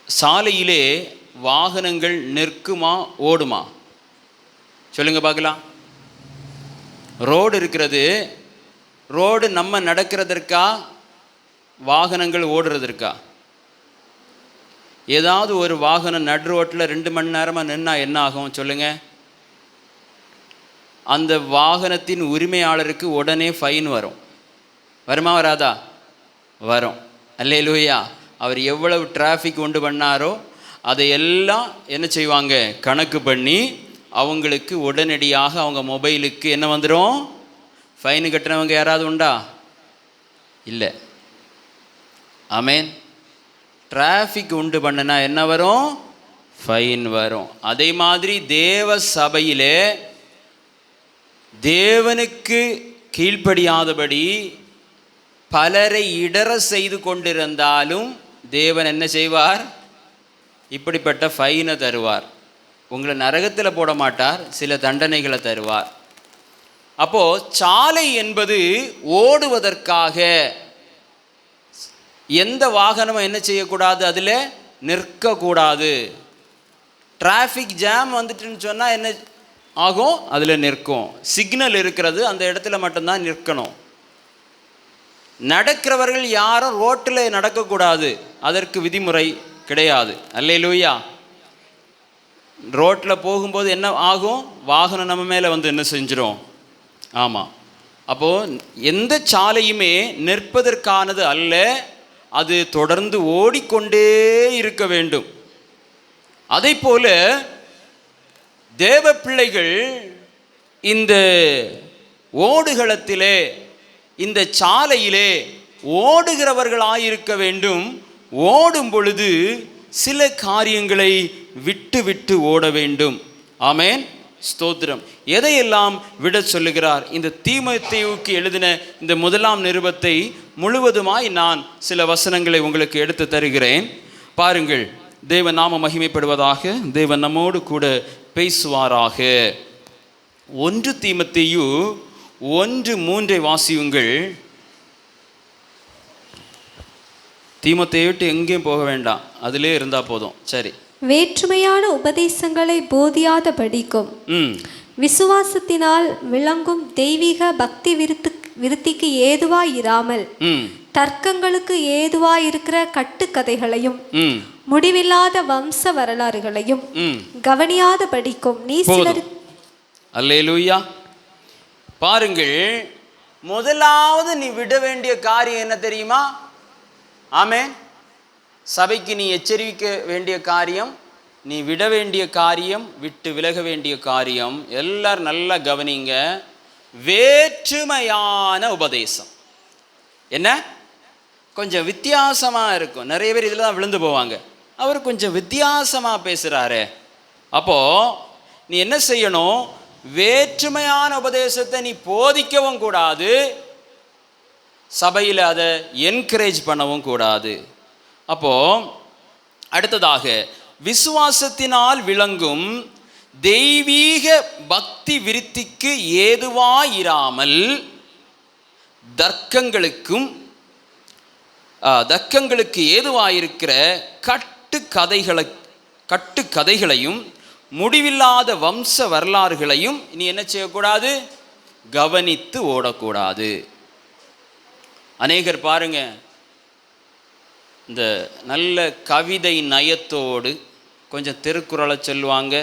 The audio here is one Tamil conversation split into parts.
சாலையிலே வாகனங்கள் நிற்குமா ஓடுமா? சொல்லுங்க பார்க்கலாம். ரோடு இருக்கிறது. ரோடு நம்ம நடக்கிறதற்கா வாகனங்கள் ஓடுறதற்கா? ஏதாவது ஒரு வாகனம் நடு ரோட்டில் 2 மணி நேரமாக நின்னா என்ன ஆகும் சொல்லுங்க? அந்த வாகனத்தின் உரிமையாளருக்கு உடனே ஃபைன் வரும். வருமா வராதா? வரும். அல்லேலூயா. அவர் எவ்வளவு டிராஃபிக் உண்டு பண்ணாரோ அதையெல்லாம் என்ன செய்வாங்க? கணக்கு பண்ணி அவங்களுக்கு உடனடியாக அவங்க மொபைலுக்கு என்ன வந்துடும்? ஃபைனு கட்டினவங்க யாராவது உண்டா? இல்லை. ஆமேன். டிராஃபிக் உண்டு பண்ணனா என்ன வரும்? ஃபைன் வரும். அதே மாதிரி தேவ சபையிலே தேவனுக்கு கீழ்ப்படியாதபடி பலரை இடற செய்து கொண்டிருந்தாலும் தேவன் என்ன செய்வார்? இப்படிப்பட்ட ஃபைனை தருவார். உங்களை நரகத்தில் போட மாட்டார், சில தண்டனைகளை தருவார். அப்போது சாலை என்பது ஓடுவதற்காக. எந்த வாகனமும் என்ன செய்யக்கூடாது? அதில் நிற்கக்கூடாது. டிராஃபிக் ஜாம் வந்துட்டுன்னு சொன்னால் என்ன ஆகும்? அதில் நிற்கும். சிக்னல் இருக்கிறது, அந்த இடத்துல மட்டும்தான் நிற்கணும். நடக்கிறவர்கள் யாரும் ரோட்டில் நடக்கக்கூடாது, அதற்கு விதிமுறை கிடையாது. அல்லேலூயா. ரோட்டில் போகும்போது என்ன ஆகும்? வாகனம் நம்ம மேலே வந்து என்ன செஞ்சிடும்? ஆமாம். அப்போது எந்த சாலையுமே நிற்பதற்கானது அல்ல, அது தொடர்ந்து ஓடிக்கொண்டே இருக்க வேண்டும். அதை போல தேவ பிள்ளைகள் இந்த ஓடுகளத்திலே, இந்த சாலையிலே ஓடுகிறவர்களாயிருக்க வேண்டும். ஓடும் பொழுது சில காரியங்களை விட்டு விட்டு ஓட வேண்டும். ஆமேன். ஸ்தோத்திரம். எதையெல்லாம் விட சொல்லுகிறார்? இந்த தீமோத்தேயுவுக்கு எழுதின இந்த 1ஆம் நிருபத்தை முழுவதுமாய் நான் சில வசனங்களை உங்களுக்கு எடுத்து தருகிறேன். பாருங்கள். தேவன் நாம மகிமைப்படுவதாக. தேவன் நம்மோடு கூட பேசுவாராக. 1 தீமோத்தேயு 1:3 வாசியுங்கள். தீமோத்தேயு விட்டு எங்கேயும் போக வேண்டாம், அதிலே இருந்தால் போதும். சரி. வேற்றுமையான உபதேசங்களை போதியாத படிக்கும், விசுவாசத்தினால் விளங்கும் தெய்வீக பக்தி விருத்திக்கு ஏதுவாய் இராமல் தர்க்கங்களுக்கு ஏதுவாய் இருக்கிற கட்டுக்கதைகளையும் முடிவில்லாத வம்ச வரலாறுகளையும் கவனியாத படிக்கும் நீ சிலர். அல்லேலூயா. பாருங்கள், முதலாவது நீ விட வேண்டிய காரியம் என்ன தெரியுமா? ஆமென். சபைக்கு நீ எச்சரிக்க வேண்டிய காரியம், நீ விட வேண்டிய காரியம், விட்டு விலக வேண்டிய காரியம். எல்லாரும் நல்லா கவனிங்க. வேற்றுமையான உபதேசம். என்ன? கொஞ்சம் வித்தியாசமாக இருக்கும். நிறைய பேர் இதில் தான் விழுந்து போவாங்க. அவர் கொஞ்சம் வித்தியாசமாக பேசுகிறாரு. அப்போது நீ என்ன செய்யணும்? வேற்றுமையான உபதேசத்தை நீ போதிக்கவும் கூடாது, சபையில் அதை என்கரேஜ் பண்ணவும் கூடாது. அப்போ அடுத்ததாக, விசுவாசத்தினால் விளங்கும் தெய்வீக பக்தி விருத்திக்கு ஏதுவாயிராமல் தர்க்கங்களுக்கு ஏதுவாயிருக்கிற கட்டுக்கதைகளையும் முடிவில்லாத வம்ச வரலாறுகளையும் நீ என்ன செய்யக்கூடாது? கவனித்து ஓடக்கூடாது. அநேகர் பாருங்க, இந்த நல்ல கவிதை நயத்தோடு கொஞ்சம் திருக்குறளை சொல்லுவாங்க,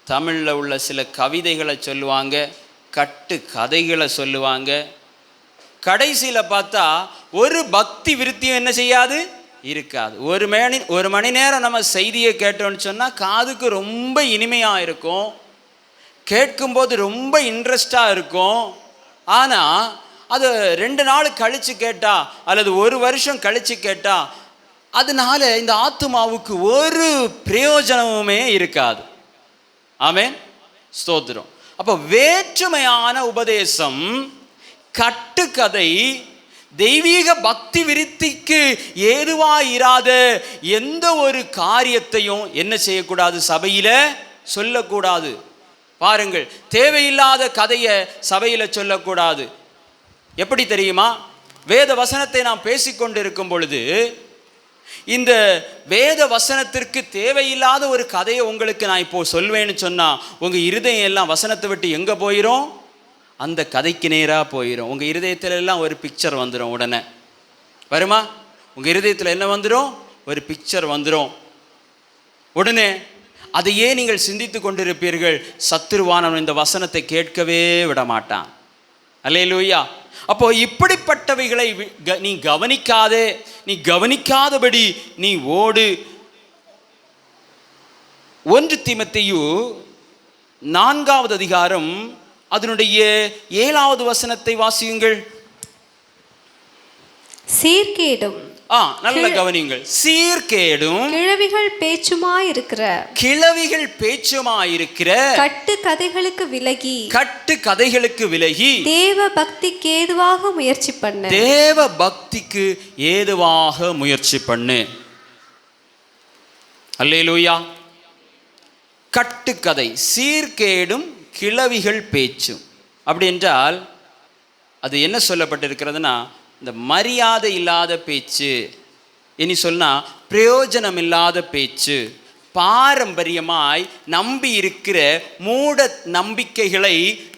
தமிழில் உள்ள சில கவிதைகளை சொல்லுவாங்க, கட்டு கதைகளை சொல்லுவாங்க. கடைசியில் பார்த்தா ஒரு பக்தி விருத்தியும் என்ன செய்யாது? இருக்காது. ஒரு மணி நேரம் நம்ம செய்தியை கேட்டோன்னு சொன்னால் காதுக்கு ரொம்ப இனிமையாக இருக்கும், கேட்கும்போது ரொம்ப இன்ட்ரெஸ்டாக இருக்கும். ஆனால் அது 2 நாள் கழித்து கேட்டால் அல்லது 1 வருஷம் கழித்து கேட்டால் அதனால இந்த ஆத்துமாவுக்கு ஒரு பிரயோஜனமுமே இருக்காது. ஆமென். ஸ்தோத்திரம். அப்போ வேற்றுமையான உபதேசம், கட்டுக்கதை, தெய்வீக பக்தி விருத்திக்கு ஏதுவாயிராத எந்த ஒரு காரியத்தையும் என்ன செய்யக்கூடாது? சபையில் சொல்லக்கூடாது. பாருங்கள், தேவையில்லாத கதையை சபையில் சொல்லக்கூடாது. எப்படி தெரியுமா? வேத வசனத்தை நாம் பேசிக்கொண்டிருக்கும் பொழுது இந்த வேத வசனத்திற்கு தேவையில்லாத ஒரு கதையை உங்களுக்கு நான் இப்போ சொல்வேன்னு சொன்னா உங்க இருதயம் எல்லாம் வசனத்தை விட்டு எங்க போயிரும்? அந்த கதைக்கு நேராக போயிடும். உங்க இருதயத்துல எல்லாம் ஒரு பிக்சர் வந்துடும். உடனே வருமா? உங்க இருதயத்துல என்ன வந்துடும்? ஒரு பிக்சர் வந்துடும். உடனே அதையே நீங்கள் சிந்தித்து கொண்டிருப்பீர்கள். சத்துருவானவன் இந்த வசனத்தை கேட்கவே விட மாட்டான். அல்லேலூயா. அப்போ இப்படிப்பட்டவைகளை நீ கவனிக்காதபடி நீ ஓடு. 1 தீமோத்தேயு 4வது அதிகாரம் அதனுடைய 7வது வசனத்தை வாசியுங்கள். சீர்கேடும் நல்ல கவனியுங்கள். சீர்கேடும் கிழவிகள் பேச்சுமாயிருக்கிற கட்டு கதைகளுக்கு விலகி தேவ பக்திக்கு ஏதுவாக முயற்சி பண்ணு. அல்லேலூயா. கட்டுக்கதை, சீர்கேடும் கிழவிகள் பேச்சும் அப்படி என்றால் அது என்ன சொல்லப்பட்டிருக்கிறதுனா, இந்த மரியாதை இல்லாத பேச்சு, இனி சொன்னா பிரயோஜனம் இல்லாத பேச்சு, பாரம்பரியமாய் நம்பி இருக்கிற மூட நம்பிக்கைகளை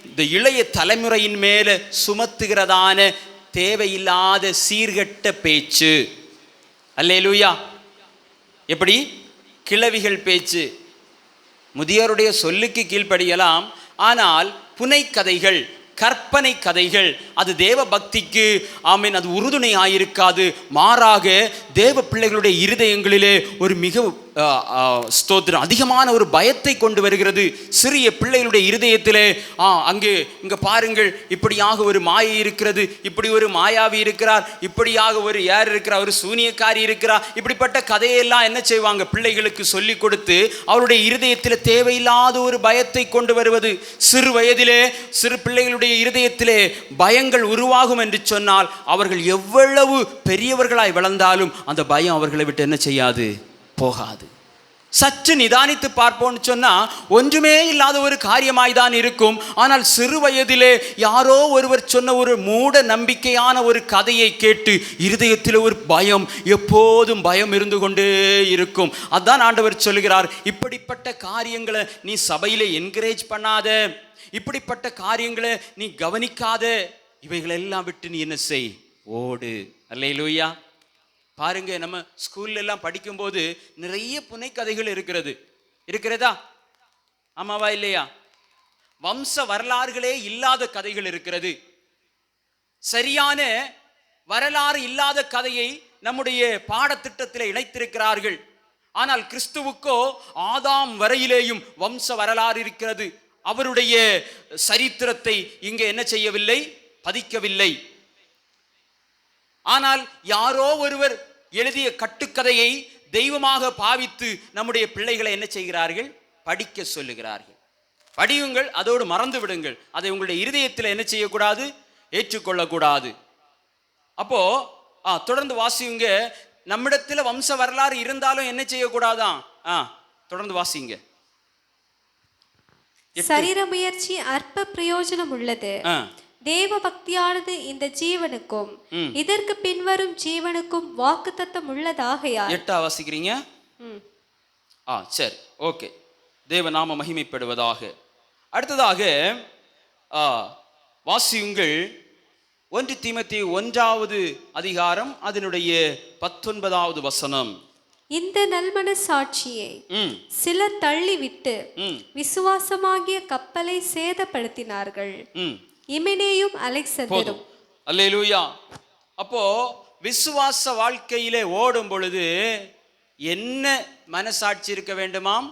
இந்த இளைய தலைமுறையின் மேல சுமத்துகிறதான தேவையில்லாத சீர்கெட்ட பேச்சு. அல்லேலூயா. எப்படி? கிழவிகள் பேச்சு. முதியோருடைய சொல்லுக்கு கீழ்ப்படியலாம், ஆனால் புனைக்கதைகள், கற்பனை கதைகள் அது தேவ பக்திக்கு அது உறுதுணை ஆயிருக்காது. மாறாக தேவ பிள்ளைகளுடைய இருதயங்களிலே ஒரு மிக ஸ்தோத்திரம் அதிகமான ஒரு பயத்தை கொண்டு வருகிறது. சிறிய பிள்ளைகளுடைய இருதயத்திலே இங்க பாருங்கள், இப்படியாக ஒரு மாயை இருக்கிறது, இப்படி ஒரு மாயாவி இருக்கிறார், இப்படியாக ஒரு யார் இருக்கிறார், ஒரு சூனியக்காரி இருக்கிறார், இப்படிப்பட்ட கதையெல்லாம் என்ன செய்வாங்க? பிள்ளைகளுக்கு சொல்லி கொடுத்து அவருடைய இருதயத்தில் தேவையில்லாத ஒரு பயத்தை கொண்டு வருவது. சிறு வயதிலே சிறு பிள்ளைகளுடைய இருதயத்திலே பயங்கள் உருவாகும் என்று சொன்னால் அவர்கள் எவ்வளவு பெரியவர்களாய் வளர்ந்தாலும் அந்த பயம் அவர்களை விட்டு என்ன செய்யாது? போகாது. சற்று நிதானித்து பார்ப்போம்னு சொன்னா ஒன்றுமே இல்லாத ஒரு காரியமாய்தான் இருக்கும். ஆனால் சிறு வயதிலே யாரோ ஒருவர் சொன்ன ஒரு மூட நம்பிக்கையான ஒரு கதையை கேட்டு இருதயத்தில் ஒரு பயம், எப்போதும் பயம் இருந்து கொண்டே இருக்கும். அதான் ஆண்டவர் சொல்லுகிறார், இப்படிப்பட்ட காரியங்களை நீ சபையிலே என்கரேஜ் பண்ணாத, இப்படிப்பட்ட காரியங்களை நீ கவனிக்காத, இவைகளெல்லாம் விட்டு நீ என்ன செய்? ஓடு. அல்லேலூயா. பாருங்க, நம்ம ஸ்கூல்ல எல்லாம் படிக்கும்போது நிறைய புனைக்கதைகள் இருக்கிறதா? ஆமாவா இல்லையா? வம்ச வரலாறுகளே இல்லாத கதைகள் இருக்கிறது. சரியான வரலாறு இல்லாத கதையை நம்முடைய பாடத்திட்டத்தில் இணைத்திருக்கிறார்கள். ஆனால் கிறிஸ்துவுக்கோ ஆதாம் வரையிலேயும் வம்ச வரலாறு இருக்கிறது. அவருடைய சரித்திரத்தை இங்கே என்ன செய்யவில்லை? பதிக்கவில்லை. ஆனால் யாரோ ஒருவர் எழுதிய கட்டுக்கதையை தெய்வமாக பாவித்து நம்முடைய பிள்ளைகளை என்ன செய்கிறார்கள்? படிக்க சொல்லுகிறார்கள். படியுங்கள், அதோடு மறந்து விடுங்கள். அதை உங்களுடைய இருதயத்தில் என்ன செய்யக்கூடாது? ஏற்றுக்கொள்ளக்கூடாது. அப்போ தொடர்ந்து வாசியுங்க. நம்மிடத்தில் வம்ச வரலாறு இருந்தாலும் என்ன செய்யக்கூடாதான்? தொடர்ந்து வாசிங்க. சரீர முயற்சி அற்ப பிரயோஜனம் உள்ளது. தேவ பக்தியானது இந்த ஜீவனுக்கும் இதற்கு பின்வரும் ஜீவனுக்கும் வாக்குத்தத்தம் உள்ளதாகையால். 8 வாசிக்கிறீங்க? சரி, ஓகே. தேவ நாம மகிமைப்படுவதாக. அடுத்ததாக வாசியுங்கள் 1 தீமோத்தேயு 1வது அதிகாரம் அதனுடைய 19வது வசனம். இந்த நல்மனசாட்சியை சிலர் தள்ளிவிட்டு விசுவாசமாகிய கப்பலை சேதப்படுத்தினார்கள், இமெனேயும் அலெக்சந்தரும். அல்லேலூயா. அப்போ விசுவாச வாழ்க்கையிலே ஓடும் பொழுது என்ன மனசாட்சி இருக்க வேண்டுமாம்?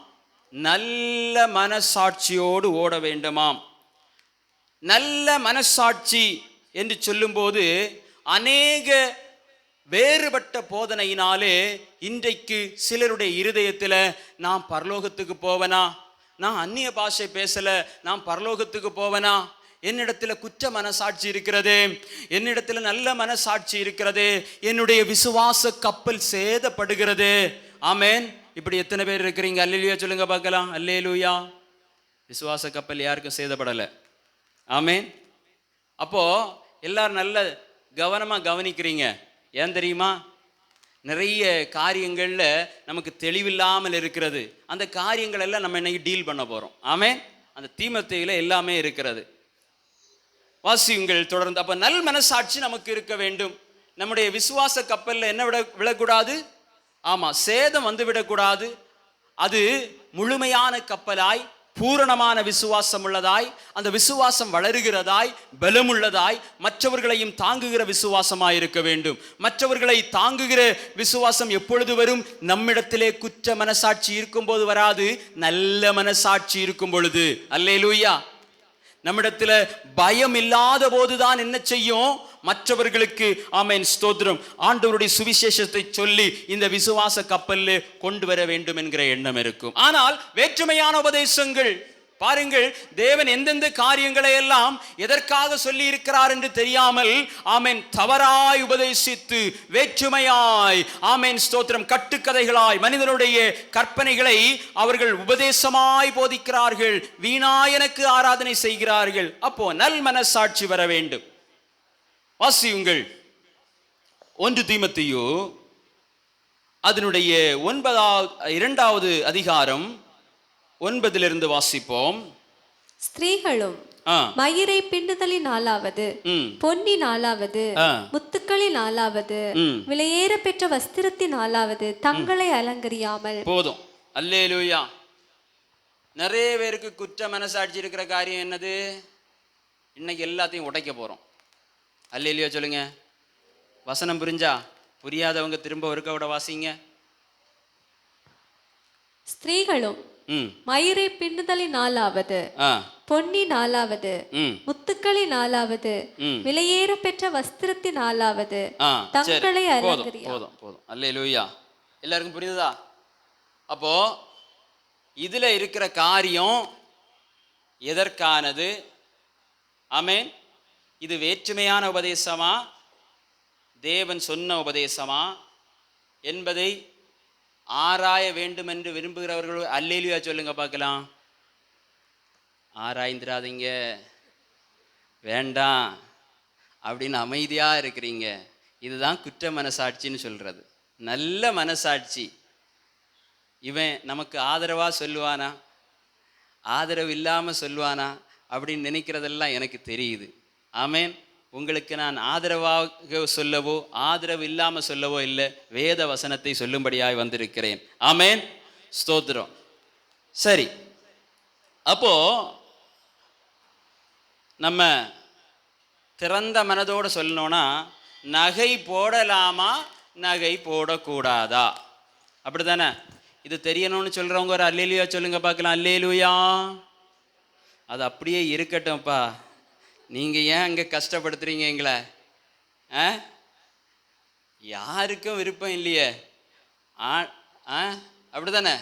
நல்ல மனசாட்சியோடு ஓட வேண்டுமாம். நல்ல மனசாட்சி என்று சொல்லும்போது அநேக வேறுபட்ட போதனையினாலே இன்றைக்கு சிலருடைய இருதயத்தில் நான் பரலோகத்துக்கு போவனா, நான் அந்நிய பாஷை பேசல, நான் பரலோகத்துக்கு போவனா, என்னிடத்தில் குற்ற மனசாட்சி இருக்கிறதே, என்னிடத்தில் நல்ல மனசாட்சி இருக்கிறதே, என்னுடைய விசுவாச கப்பல் சேதப்படுகிறது. ஆமேன். இப்படி எத்தனை பேர் இருக்கிறீங்க? அல்லேலூயா சொல்லுங்க பார்க்கலாம். அல்லேலூயா. விசுவாச கப்பல் யாருக்கும் சேதப்படலை. ஆமேன். அப்போ எல்லாரும் நல்ல கவனமா கவனிக்கிறீங்க. ஏன் தெரியுமா? நிறைய காரியங்கள்ல நமக்கு தெளிவில்லாமல் இருக்கிறது. அந்த காரியங்கள் எல்லாம் நம்ம இன்னைக்கு டீல் பண்ண போறோம். ஆமென். அந்த தீமோத்தேயுல எல்லாமே இருக்கிறது. வாசியுங்கள் தொடர்ந்து. அப்ப நல் மனசாட்சி நமக்கு இருக்க வேண்டும். நம்முடைய விசுவாச கப்பல்ல என்ன விடக்கூடாது? ஆமா, சேதம் வந்து விடக்கூடாது. அது முழுமையான கப்பலாய், பூரணமான விசுவாசம் உள்ளதாய், அந்த விசுவாசம் வளருகிறதாய், பலமுள்ளதாய், மற்றவர்களையும் தாங்குகிற விசுவாசமாய் இருக்க வேண்டும். மற்றவர்களை தாங்குகிற விசுவாசம் எப்பொழுது வரும்? நம்மிடத்திலே குற்ற மனசாட்சி இருக்கும் போது வராது, நல்ல மனசாட்சி இருக்கும் பொழுது. அல்லேலூயா. நம்மிடத்துல பயம் இல்லாத போதுதான் என்ன செய்யும்? மற்றவர்களுக்கு ஆமென் ஸ்தோத்திரம் ஆண்டவருடைய சுவிசேஷத்தை சொல்லி இந்த விசுவாச கப்பல்ல கொண்டு வர வேண்டும் என்கிற எண்ணம் இருக்கும். ஆனால் வேற்றுமையான உபதேசங்கள் பாருங்கள், தேவன் எந்தெந்த காரியங்களை எல்லாம் எதற்காக சொல்லி இருக்கிறார் என்று தெரியாமல் ஆமென் தவறாய் உபதேசித்து, வேற்றுமையாய் ஆமென் ஸ்தோத்திரம் கட்டுக்கதைகளாய் மனிதனுடைய கற்பனைகளை அவர்கள் உபதேசமாய் போதிக்கிறார்கள். வீணாய் எனக்கு ஆராதனை செய்கிறார்கள். அப்போ நல் மனசாட்சி வர வேண்டும். வாசியுங்கள் 1 தீமோத்தேயு அதனுடைய 2வது அதிகாரம் 9 வாசிப்போம். ஸ்திரீகளும் மயிரை பின்னுதலினாலாவது, பொன்னினாலாவது, முத்துக்களினாலாவது, விலையேற பெற்ற வஸ்திரத்தினாலாவது தங்களை அலங்கரியாமல். போதும். அல்லேலூயா. நிறைய பேருக்கு குற்ற மனசாட்சி இருக்கிற காரியம் என்னது? இன்னைக்கு எல்லாத்தையும் உடைக்க போறோம். அல்லேலூயா சொல்லுங்க. வசனம் புரிஞ்சா? புரியாதவங்க திரும்ப ஒருக்க விட வாசிங்க. ஸ்திரீகளும் மயிரை பின்னுதலினாலாவது, பொன்னினாலாவது, முத்துக்களினாலாவது, விலையேற பெற்ற வஸ்திரத்தினாலாவது தங்களை அலங்கரியாமல். போதும் போதும். அல்லேலூயா. எல்லாருக்கும் புரியுதா? அப்போ இதுல இருக்கிற காரியம் எதற்கானது? ஆமென். இது வேற்றுமையான உபதேசமா, தேவன் சொன்ன உபதேசமா என்பதை ஆராய வேண்டும் என்று விரும்புகிறவர்கள் அல்லேலூயா சொல்லுங்க பார்க்கலாம். ஆராய்ந்திராதீங்க, வேண்டாம் அப்படின்னு அமைதியா இருக்கிறீங்க. இதுதான் குற்ற மனசாட்சின்னு சொல்றது. நல்ல மனசாட்சி. இவன் நமக்கு ஆதரவா சொல்லுவானா, ஆதரவு இல்லாம சொல்லுவானா அப்படின்னு நினைக்கிறதெல்லாம் எனக்கு தெரியுது. ஆமென். உங்களுக்கு நான் ஆதரவாக சொல்லவோ ஆதரவு இல்லாம சொல்லவோ இல்லை, வேத வசனத்தை சொல்லும்படியாய் வந்திருக்கிறேன். ஆமென் ஸ்தோத்திரம். சரி, அப்போ நம்ம திறந்த மனதோடு சொல்லணும்னா, நகை போடலாமா நகை போடக்கூடாதா? அப்படித்தானே? இது தெரியணும்னு சொல்றவங்க ஒரு அல்லேலூயா சொல்லுங்க பார்க்கலாம். அல்லேலூயா. அது அப்படியே இருக்கட்டும்ப்பா, நீங்க ஏன் அங்க கஷ்டப்படுத்துறீங்க எங்களை? யாருக்கும் விருப்பம் இல்லையே. அப்படித்தானே?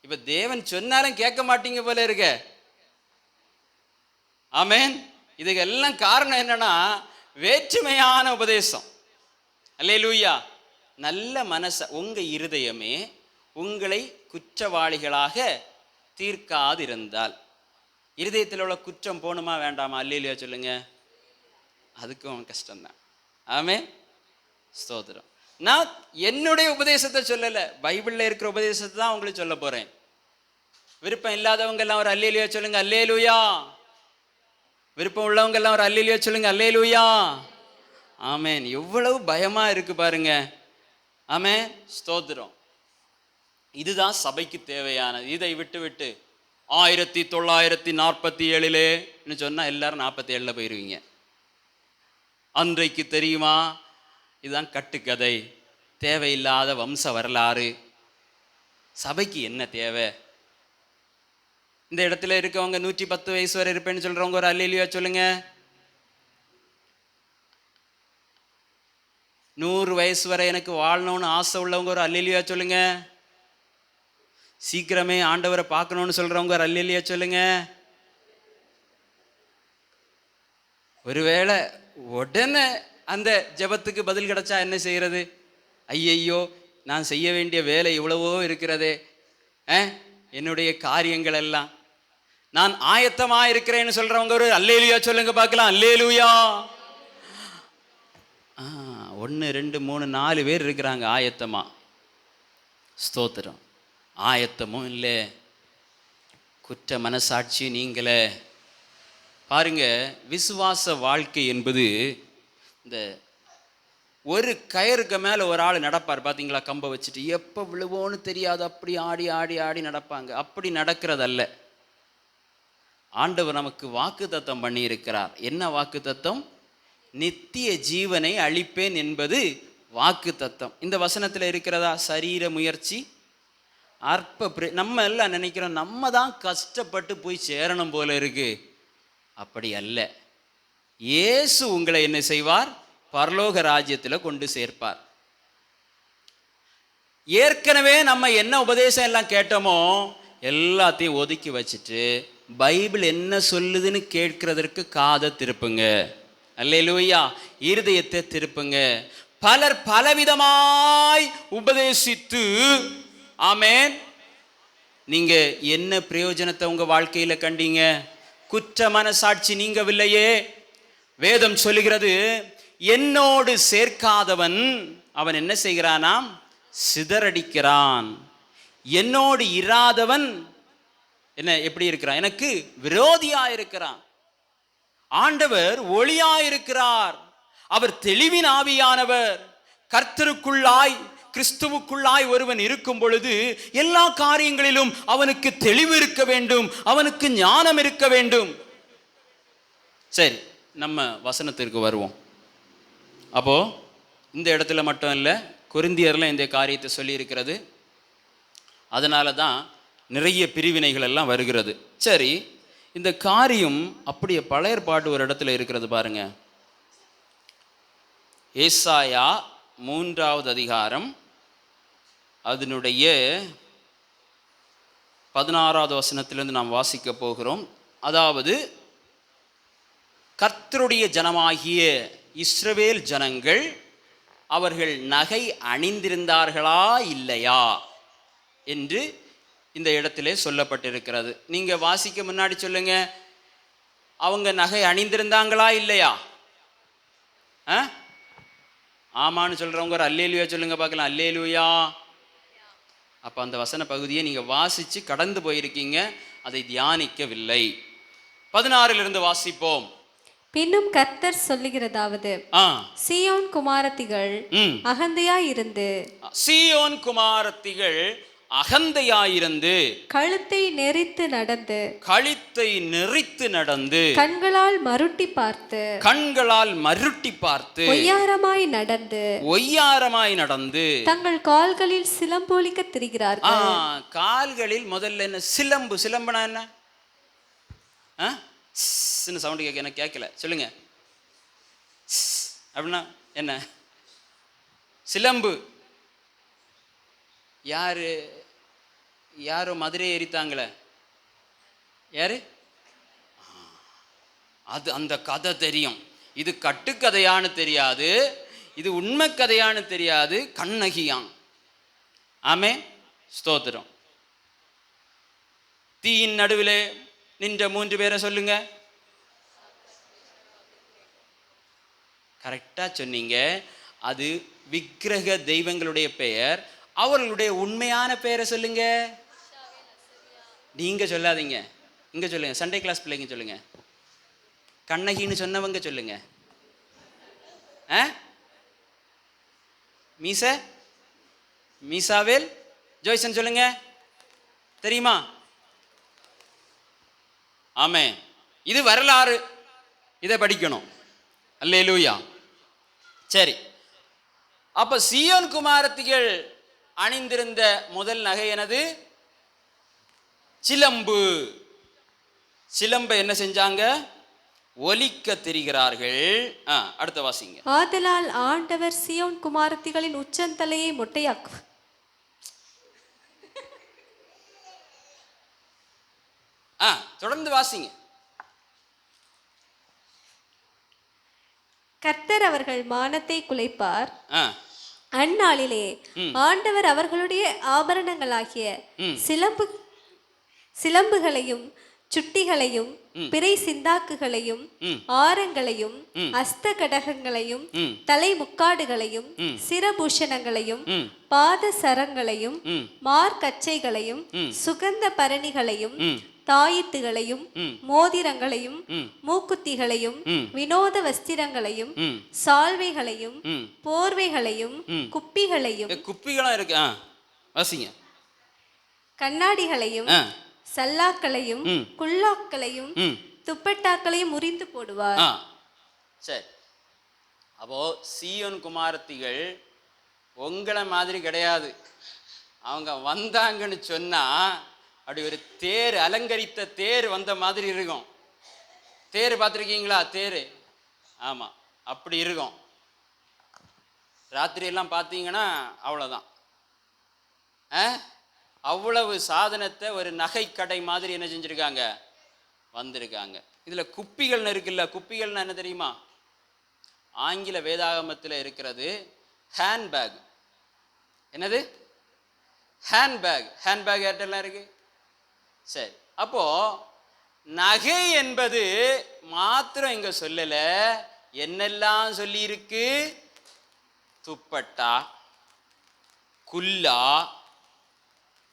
இப்ப தேவன் சொன்னாலும் கேட்க மாட்டீங்க போல இருக்க. ஆமென். இதுக்கு எல்லாம் காரணம் என்னன்னா, வேற்றுமையான உபதேசம். அல்லேலூயா. நல்ல மனச உங்க இருதயமே உங்களை குற்றவாளிகளாக தீர்க்காதிருந்தால், இருதயத்தில் உள்ள குற்றம் போகணுமா வேண்டாமா? அல்லேலூயா சொல்லுங்க. அதுக்கும் கஷ்டம்தான். ஆமென் ஸ்தோத்திரம். நான் என்னுடைய உபதேசத்தை சொல்லலை, பைபிளில் இருக்கிற உபதேசத்தை தான் உங்களுக்கு சொல்ல போறேன். விருப்பம் இல்லாதவங்க எல்லாம் ஒரு அல்லேலூயா சொல்லுங்க. அல்லேலூயா. விருப்பம் உள்ளவங்க எல்லாம் ஒரு அல்லேலூயா சொல்லுங்க. அல்லேலூயா. ஆமென். எவ்வளவு பயமா இருக்கு பாருங்க. ஆமென் ஸ்தோத்திரம். இதுதான் சபைக்கு தேவையானது. இதை விட்டு விட்டு 1947 சொன்னா எல்லாரும் 47 போயிருவீங்க. அன்றைக்கு தெரியுமா? இதுதான் கட்டுக்கதை, தேவையில்லாத வம்ச வரலாறு. சபைக்கு என்ன தேவை? இந்த இடத்துல இருக்கவங்க 110 வயசு வரை இருப்பேன்னு சொல்றவங்க ஒரு அல்லேலூயா சொல்லுங்க. 100 வயசு வரை எனக்கு வாழணும்னு ஆசை உள்ளவங்க ஒரு அல்லேலூயா சொல்லுங்க. சீக்கிரமே ஆண்டவரை பார்க்கணும்னு சொல்றவங்க ஒரு அல்லேலூயா சொல்லுங்க. ஒருவேளை உடனே அந்த ஜெபத்துக்கு பதில் கிடைச்சா என்ன செய்யறது? ஐயையோ, நான் செய்ய வேண்டிய வேலை இவ்வளவோ இருக்கிறதே, என்னுடைய காரியங்கள் எல்லாம். நான் ஆயத்தமா இருக்கிறேன்னு சொல்றவங்க ஒரு அல்லேலூயா சொல்லுங்க பார்க்கலாம். அல்லேலூயா. 1 2 3 4 பேர் இருக்கிறாங்க ஆயத்தமா. ஸ்தோத்திரம். ஆயத்தமும் இல்லை, குற்ற மனசாட்சி நீங்களே. பாருங்க, விசுவாச வாழ்க்கை என்பது இந்த ஒரு கயிறுக்கு மேலே ஒரு ஆள் நடப்பார் பார்த்தீங்களா, கம்பை வச்சுட்டு, எப்போ விழுவோன்னு தெரியாது, அப்படி ஆடி ஆடி ஆடி நடப்பாங்க. அப்படி நடக்கிறதல்ல. ஆண்டவர் நமக்கு வாக்குத்தத்தம் பண்ணி இருக்கிறார். என்ன வாக்குத்தத்தம்? நித்திய ஜீவனை அளிப்பேன் என்பது வாக்குத்தத்தம். இந்த வசனத்தில் இருக்கிறதா? சரீர முயற்சி, நம்ம எல்லாம் நினைக்கிறோம் நம்ம தான் கஷ்டப்பட்டு போய் சேரணும் போல இருக்கு. அப்படி அல்ல. இயேசு உங்களை என்ன செய்வார்? பரலோக ராஜ்யத்தில் கொண்டு சேர்ப்பார். ஏற்கனவே நம்ம என்ன உபதேசம் எல்லாம் கேட்டோமோ எல்லாத்தையும் ஒதுக்கி வச்சுட்டு பைபிள் என்ன சொல்லுதுன்னு கேட்கிறதற்கு காதை திருப்புங்க. அல்லேலூயா. இருதயத்தை திருப்புங்க. பலர் பலவிதமாய் உபதேசித்து, ஆமென், நீங்க என்ன பிரயோஜனத்தை உங்க வாழ்க்கையில கண்டீங்க? குற்ற மனசாட்சி நீங்கவில்லையே. வேதம் சொல்லுகிறது, என்னோடு சேர்க்காதவன் அவன் என்ன செய்கிறானாம்? சிதறடிக்கிறான். என்னோடு இராதவன் என்ன எப்படி இருக்கிறான்? எனக்கு விரோதியா இருக்கிறான். ஆண்டவர் ஒளியாயிருக்கிறார். அவர் தெளிவின் ஆவியானவர். கர்த்தருக்குள்ளாய், கிறிஸ்துவுக்குள்ளாய் ஒருவன் இருக்கும் பொழுது எல்லா காரியங்களிலும் அவனுக்கு தெளிவு இருக்க வேண்டும், அவனுக்கு ஞானம் இருக்க வேண்டும். சரி, நம்ம வசனத்திற்கு வருவோம். அப்போ இந்த இடத்துல மட்டும் இல்லை, கொரிந்தியர்ல இந்த காரியத்தை சொல்லி இருக்கிறது. அதனால தான் நிறைய பிரிவினைகள் எல்லாம் வருகிறது. சரி, இந்த காரியம் அப்படியே பழைய ஏற்பாடு ஒரு இடத்துல இருக்கிறது பாருங்க. ஏசாயா 3வது அதிகாரம் அதனுடைய 16வது வசனத்திலிருந்து நாம் வாசிக்க போகிறோம். அதாவது, கர்த்தருடைய ஜனமாகிய இஸ்ரவேல் ஜனங்கள் அவர்கள் நகை அணிந்திருந்தார்களா இல்லையா என்று இந்த இடத்திலே சொல்லப்பட்டிருக்கிறது. நீங்க வாசிக்க முன்னாடி சொல்லுங்க, அவங்க நகை அணிந்திருந்தாங்களா இல்லையா? ஆமான்னு சொல்றவங்க ஒரு அல்லேலூயா சொல்லுங்க பார்க்கலாம். அல்லேலூயா. அப்ப அந்த வசன பகுதியை நீங்க வாசிச்சு கடந்து போயிருக்கீங்க, அதை தியானிக்கவில்லை. 16 வாசிப்போம். பின்னும் கர்த்தர் சொல்லுகிறதாவது, சீயோன் குமாரத்திகள் அகந்தையாயிருந்து, சீயோன் குமாரத்திகள் அகந்தையாயிருந்து, கழுத்தை நெறித்து நடந்து, கழுத்தை நெறித்து நடந்து, கண்களால் மருட்டி பார்த்து, கண்களால் மருட்டி பார்த்து, ஒய்யாரமாய் நடந்து, ஒய்யாரமாய் நடந்து, தங்கள் கால்களில் சிலம்பொலிக்க திரிகிறார்கள். கால்களில் முதல்ல என்ன? சிலம்பு. சிலம்புனா என்ன? சவுண்டு கேட்க எனக்கு கேட்கல, சொல்லுங்க. அப்படின்னா என்ன? சிலம்பு. யாரோ மதுரையை எரித்தாங்களே, யாரு? அது அந்த கதை தெரியும். இது கட்டுக்கதையான்னு தெரியாது, இது உண்மை கதையான்னு தெரியாது. கண்ணகியான். ஆமே, ஸ்தோத்திரம். தீயின் நடுவிலே நின்ற 3 பேரை சொல்லுங்க. கரெக்டா சொன்னீங்க. அது விக்கிரக தெய்வங்களுடைய பெயர். அவர்களுடைய உண்மையான பெயரை சொல்லுங்க. நீங்க சொல்லாதீங்க, இங்க சொல்லுங்க. சண்டே கிளாஸ் பிள்ளைங்க சொல்லுங்க. கண்ணகின்னு சொன்னவங்க சொல்லுங்க. மீசாவேல் ஜோய்சன் சொல்லுங்க. தெரியுமா? ஆமே, இது வரலாறு, இதை படிக்கணும். அல்லேலூயா. சரி, அப்ப சீயோன் குமாரத்திகள் அணிந்திருந்த முதல் நகை எனது? சிலம்பு. சிலம்பை என்ன செஞ்சாங்க? ஒலிக்க திரிகிறார்கள். அடுத்த வாசிங்க. ஆதலால் ஆண்டவர் சீயோன் குமாரத்திகளின் உச்சந்தலையை மொட்டையாக்கு. தொடர்ந்து வாசிங்க. கர்த்தர் அவர்கள் மானத்தை குலைப்பார். அந்நாளிலே ஆண்டவர் அவர்களுடைய ஆபரணங்களாகிய சிலம்புகளையும் சுட்டிகளையும் பிறை சிந்தாக்குகளையும் ஆரங்களையும் அஸ்த கடகங்களையும் தலை முக்காடுகளையும் சிரபூஷணங்களையும் பாத சரங்களையும் மார்க்கச்சைகளையும் சுகந்த பரணிகளையும் தாயித்துகளையும் மோதிரங்களையும் மூக்குத்திகளையும் வினோத வஸ்திரங்களையும் சால்வைகளையும் போர்வைகளையும் குப்பிகளையும் குப்பிகளா இருக்கு வாசிங்க கண்ணாடிகளையும் சல்லாக்களையும் குல்லாக்களையும் துப்பட்டாக்களையும் முறிந்து போடுவார். சரி, அப்போ சீயோன் குமாரத்திகள் உங்களை மாதிரி கிடையாது. அவங்க வந்தாங்கன்னு சொன்னா அப்படி ஒரு தேர், அலங்கரித்த தேர் வந்த மாதிரி இருக்கும். தேர் பார்த்துருக்கீங்களா? தேர், ஆமா, அப்படி இருக்கும். ராத்திரி எல்லாம் பார்த்தீங்கன்னா அவ்வளோதான். அவ்வளவு சாதனத்தை ஒரு நகை கடை மாதிரி என்ன செஞ்சுருக்காங்க, வந்திருக்காங்க. இதில் குப்பிகள்னு இருக்குல்ல, குப்பிகள்னு என்ன தெரியுமா? ஆங்கில வேதாகமத்தில் இருக்கிறது ஹேண்ட்பேக். என்னது? ஹேண்ட்பேக். ஹேண்ட்பேக் ஏர்டெல்லாம் இருக்கு. சரி, அப்போ நகை என்பது மாத்திரம் இங்க சொல்லல, என்னெல்லாம் சொல்லி இருக்கு? துப்பட்டா, குல்லா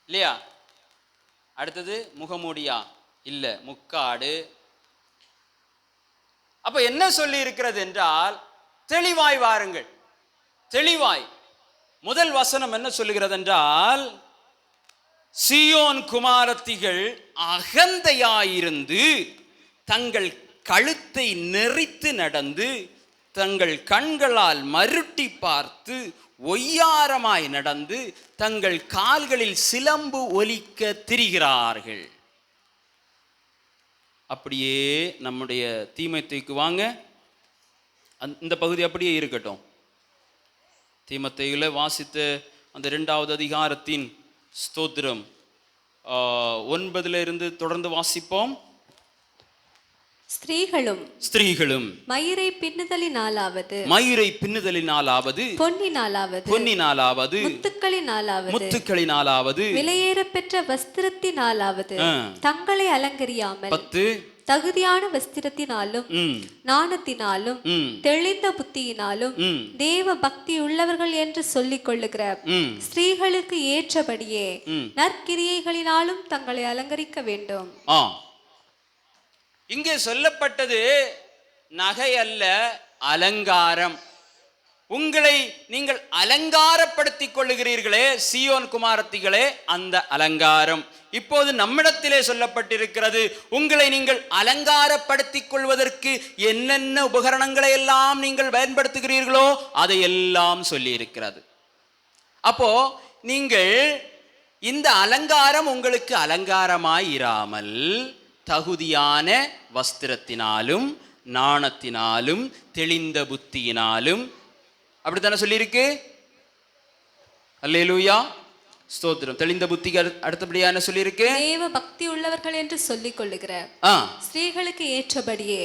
இல்லையா? அடுத்தது முகமூடியா? இல்ல, முக்காடு. அப்ப என்ன சொல்லி இருக்கிறது என்றால், தெளிவாய் வாருங்கள். தெளிவாய் முதல் வசனம் என்ன சொல்லுகிறது என்றால், சீயோன் குமாரத்திகள் அகந்தையாயிருந்து தங்கள் கழுத்தை நெறித்து நடந்து தங்கள் கண்களால் மருட்டி பார்த்து ஒய்யாரமாய் நடந்து தங்கள் கால்களில் சிலம்பு ஒலிக்க திரிகிறார்கள். அப்படியே நம்முடைய தீமோத்தேயுக்கு வாங்க, இந்த பகுதி அப்படியே இருக்கட்டும். தீமோத்தேயுல வாசித்த அந்த 2வது அதிகாரத்தின் ஸ்தோத்திரம் 9 இருந்து தொடர்ந்து வாசிப்போம். ஸ்திரீகளும் மயிரை பின்னுதலினாலாவது பொன்னினாலாவது முத்துக்களினாலாவது விலையேற பெற்ற வஸ்திரத்தினாலாவது தங்களை அலங்கரியாமல் 10 தகுதியான வஸ்திரத்தினாலும் நாணத்தினாலும் தெளிந்த புத்தியினாலும் தேவ பக்தி உள்ளவர்கள் என்று சொல்லிக் கொள்ளுகிற ஸ்திரீகளுக்கு ஏற்றபடியே நற்கிரியைகளினாலும் தங்களை அலங்கரிக்க வேண்டும். இங்கே சொல்லப்பட்டது நகை அல்ல, அலங்காரம். உங்களை நீங்கள் அலங்காரப்படுத்திக் கொள்ளுகிறீர்களே சீயோன் குமாரத்திகளே, அந்த அலங்காரம் இப்போது நம்மிடத்திலே சொல்லப்பட்டிருக்கிறது. உங்களை நீங்கள் அலங்காரப்படுத்திக் கொள்வதற்கு என்னென்ன உபகரணங்களை எல்லாம் நீங்கள் பயன்படுத்துகிறீர்களோ அதையெல்லாம் சொல்லி இருக்கிறது. அப்போ நீங்கள் இந்த அலங்காரம் உங்களுக்கு அலங்காரமாய் இராமல் தகுதியான வஸ்திரத்தினாலும் நாணத்தினாலும் தெளிந்த புத்தியினாலும், அப்படித்தானே சொல்லியிருக்கு. அல்லேலூயா, ஸ்தோத்திரம். தெளிந்த புத்திக்கு அடுத்தபடியா என்ன சொல்லியிருக்கு? தேவ பக்தி உள்ளவர்கள் என்று சொல்லிக் கொள்ளுகிற ஸ்திரீகளுக்கு ஏற்றபடியே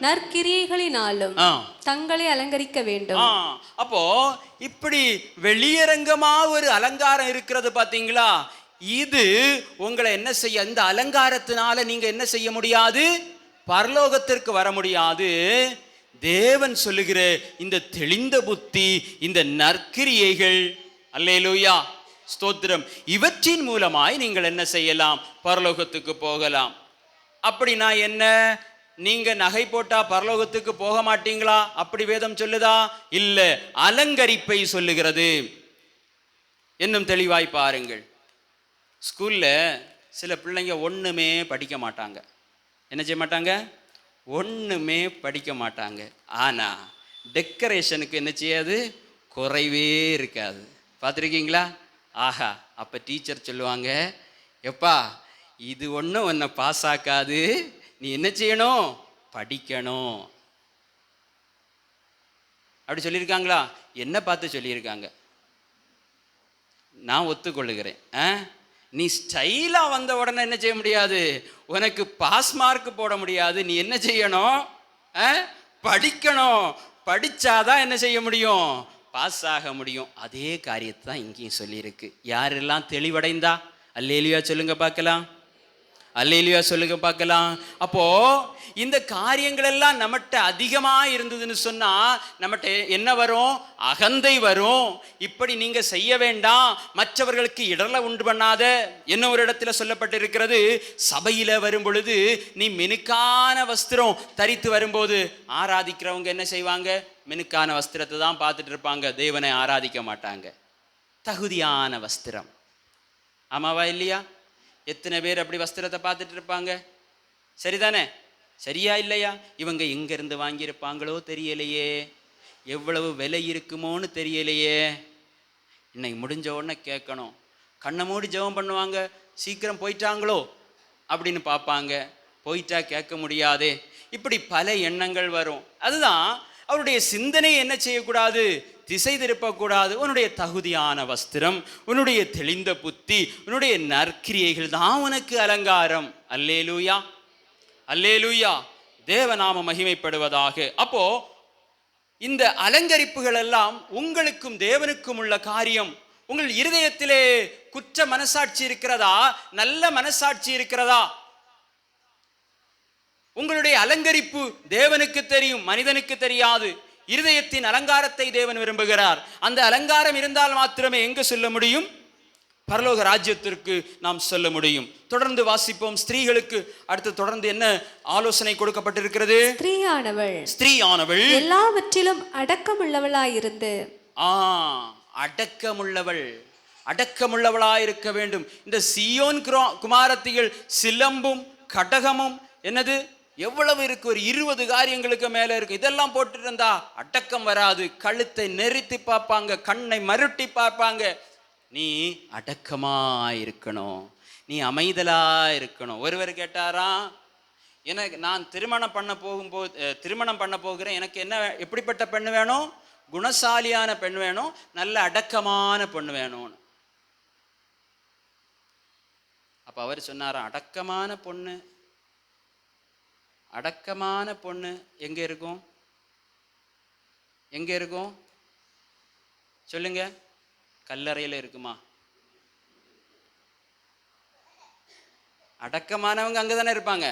நற்கிரியைகளினாலும் தங்களை அலங்கரிக்க வேண்டும். அப்போ இப்படி வெளியரங்கமா ஒரு அலங்காரம் இருக்கிறது பாத்தீங்களா? இது உங்களை என்ன செய்ய, இந்த அலங்காரத்தினால நீங்க என்ன செய்ய முடியாது? பரலோகத்திற்கு வர முடியாது. தேவன் சொல்லுகிற இந்த தெளிந்த புத்தி, இந்த நற்கிரியைகள், அல்லேலூயா, ஸ்தோத்திரம், இவற்றின் மூலமாய் நீங்கள் என்ன செய்யலாம்? பரலோகத்துக்கு போகலாம். அப்படின்னா என்ன? நீங்க நகை போட்டா பரலோகத்துக்கு போக மாட்டீங்களா? அப்படி வேதம் சொல்லுதா? இல்ல, அலங்கரிப்பை சொல்லுகிறது. இன்னும் தெளிவாய் பாருங்கள். ஸ்கூல்ல சில பிள்ளைங்க ஒண்ணுமே படிக்க மாட்டாங்க. என்ன செய்ய மாட்டாங்க? ஒண்ணுமே படிக்க மாட்டாங்க. ஆனா டெக்கரேஷனுக்கு என்ன செய்யாது? குறைவே இருக்காது. பார்த்துருக்கீங்களா? ஆஹா, அப்ப டீச்சர் சொல்லுவாங்க, எப்பா இது ஒன்றும் உன்னை பாஸ் ஆக்காது, நீ என்ன செய்யணும்? படிக்கணும். அப்படி சொல்லியிருக்காங்களா? என்ன பார்த்து சொல்லியிருக்காங்க? நான் ஒத்துக்கொள்ளுகிறேன். நீ ஸ்டைலா வந்த உடனே என்ன செய்ய முடியாது? உனக்கு பாஸ் மார்க் போட முடியாது. நீ என்ன செய்யணும்? படிக்கணும். படிச்சாதான் என்ன செய்ய முடியும்? பாஸ் ஆக முடியும். அதே காரியத்தை தான் இங்கேயும் சொல்லியிருக்கு. யாரெல்லாம் தெளிவடைந்தா அல்லேலூயா சொல்லுங்க பார்க்கலாம். அல்லேலூயா சொல்லுங்க பார்க்கலாம். அப்போ இந்த காரியங்கள் எல்லாம் நம்மகிட்ட அதிகமா இருந்ததுன்னு சொன்னா நம்மகிட்ட என்ன வரும்? அகந்தை வரும். இப்படி நீங்க செய்ய வேண்டாம், மற்றவர்களுக்கு இடர்ல உண்டு பண்ணாத. என்ன ஒரு இடத்துல சொல்லப்பட்டிருக்கிறது, சபையில வரும் பொழுது நீ மினுக்கான வஸ்திரம் தரித்து வரும்போது ஆராதிக்கிறவங்க என்ன செய்வாங்க? மினுக்கான வஸ்திரத்தை தான் பார்த்துட்டு இருப்பாங்க, தேவனை ஆராதிக்க மாட்டாங்க. தகுதியான வஸ்திரம், ஆமாவா இல்லையா? எத்தனை பேர் அப்படி வஸ்திரத்தை பார்த்துட்டு இருப்பாங்க? சரிதானே? சரியா இல்லையா? இவங்க எங்கேருந்து வாங்கியிருப்பாங்களோ தெரியலையே, எவ்வளவு விலை இருக்குமோன்னு தெரியலையே. இன்னைக்கு முடிஞ்ச உடனே கேட்கணும். கண்ணை மூடி ஜெபம் பண்ணுவாங்க, சீக்கிரம் போயிட்டாங்களோ அப்படின்னு பார்ப்பாங்க. போயிட்டா கேட்க முடியாதே. இப்படி பல எண்ணங்கள் வரும். அதுதான் அவருடைய சிந்தனை என்ன செய்யக்கூடாது? திசை திருப்பக்கூடாது. உன்னுடைய தகுதியான வஸ்திரம், உன்னுடைய தெளிந்த புத்தி, உன்னுடைய நற்கிரியைகள் தான் உனக்கு அலங்காரம். அல்லேலூயா, அல்லேலூயா, தேவநாம மகிமைப்படுவதாக. அப்போ இந்த அலங்கரிப்புகள் எல்லாம் உங்களுக்கும் தேவனுக்கும் உள்ள காரியம். உங்கள் இருதயத்திலே குற்ற மனசாட்சி இருக்கிறதா? நல்ல மனசாட்சி இருக்கிறதா? உங்களுடைய அலங்கரிப்பு தேவனுக்கு தெரியும், மனிதனுக்கு தெரியாது. இருதயத்தின் அலங்காரத்தை தேவன் விரும்புகிறார். அந்த அலங்காரம் இருந்தால் மாத்திரமே எங்க சொல்ல முடியும்? பரலோக ராஜ்யத்திற்கு நாம் சொல்ல முடியும். தொடர்ந்து வாசிப்போம். ஸ்திரீகளுக்கு அடுத்து தொடர்ந்து என்ன ஆலோசனை கொடுக்கப்பட்டிருக்கிறது? ஸ்திரீயானவள் எல்லாவற்றிலும் அடக்கமுள்ளவளாயிருந்து. அடக்கமுள்ளவளாயிருக்க வேண்டும். இந்த சீயோன் குமாரத்திகள் சிலம்பும் கடகமும் என்னது எவ்வளவு இருக்கு? ஒரு 20 காரியங்களுக்கு மேல இருக்கு. இதெல்லாம் போட்டு இருந்தா அடக்கம் வராது. கழுத்தை நெரித்து பார்ப்பாங்க, கண்ணை மருட்டி பார்ப்பாங்க. நீ அடக்கமா இருக்கணும், நீ அமைதலா இருக்கணும். ஒருவர் கேட்டாராம், எனக்கு நான் திருமணம் பண்ண போகிறேன், எனக்கு என்ன எப்படிப்பட்ட பெண் வேணும்? குணசாலியான பெண் வேணும், நல்ல அடக்கமான பெண் வேணும்னு. அப்ப அவர் சொன்னாராம், அடக்கமான பொண்ணு எங்க இருக்கும்? எங்க இருக்கும் சொல்லுங்க? கல்லறையில இருக்குமா? அடக்கமானவங்க அங்கதானே இருப்பாங்க.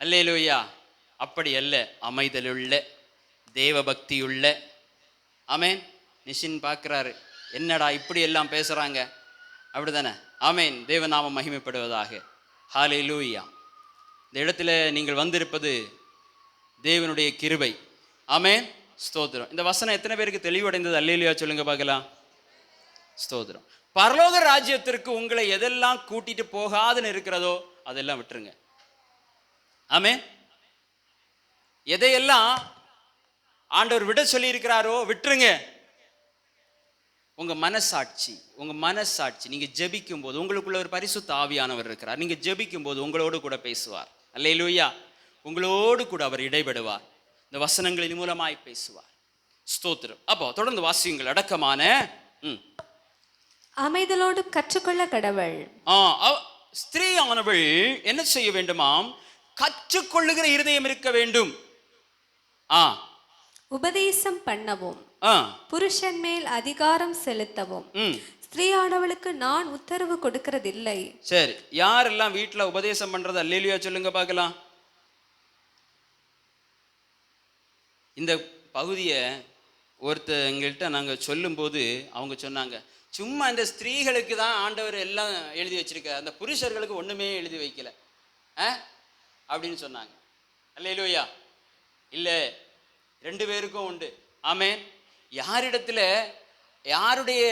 அல்லேலூயா. அப்படி அல்ல, அமைதலுள்ள, தேவபக்தியுள்ள. ஆமேன். நிஷின் பார்க்கிறாரு, என்னடா இப்படி எல்லாம் பேசுறாங்க, அப்படிதானே? ஆமேன். தேவநாமம் மகிமைப்படுவதாக. ஹல்லேலூயா. இந்த இடத்துல நீங்கள் வந்திருப்பது தேவனுடைய கிருபை. ஆமென். ஸ்தோத்திரம். இந்த வசனம் எத்தனை பேருக்கு தெளிவடைந்தது? அல்லேலூயா சொல்லுங்க பார்க்கலாம். ஸ்தோத்திரம். பரலோக ராஜ்யத்திற்கு உங்களை எதெல்லாம் கூட்டிட்டு போகாதுன்னு இருக்கிறதோ அதெல்லாம் விட்டுருங்க. ஆமென். எதையெல்லாம் ஆண்டவர் விட சொல்லி இருக்கிறாரோ விட்டுருங்க. உங்க மனசாட்சி நீங்க ஜெபிக்கும் போது, உங்களுக்குள்ள ஒரு பரிசுத்த ஆவியானவர் இருக்கிறார். நீங்க ஜெபிக்கும் போது உங்களோடு கூட பேசுவார். அல்லேலூயா. உங்களோடு கூட அவர் இடைபடுவார். இந்த வசனங்களின் மூலமாய் பேசுவார். ஸ்தோத்திரம். அப்போ தொடர்ந்து வாசியுங்கள். அடக்கமான அமைதலோடு கற்றுக்கொள்ள கடவுள். ஸ்திரீயானவள் என்ன செய்ய வேண்டுமாம்? கற்றுக்கொள்ளுகிற இருதயம் இருக்க வேண்டும். உபதேசம் பண்ணவும், புருஷன் மேல் அதிகாரம் செலுத்தவும் ஸ்திரீயானவளுக்கு நான் உத்தரவு கொடுக்கிறதில்லை. சரி, யாரெல்லாம் வீட்டுல உபதேசம் பண்றது? அல்லேலூயா சொல்லுங்க பார்க்கலாம். இந்த பகுதியை ஒருத்தங்கள்ட்ட நாங்கள் சொல்லும்போது அவங்க சொன்னாங்க, சும்மா இந்த ஸ்திரீகளுக்கு தான் ஆண்டவர் எல்லாம் எழுதி வச்சிருக்கார், அந்த புருஷர்களுக்கு ஒன்றுமே எழுதி வைக்கல அப்படின்னு சொன்னாங்க. அல்லேலூயா. இல்லை, 2 பேருக்கும் உண்டு. ஆமென். யாரிடத்துல யாருடைய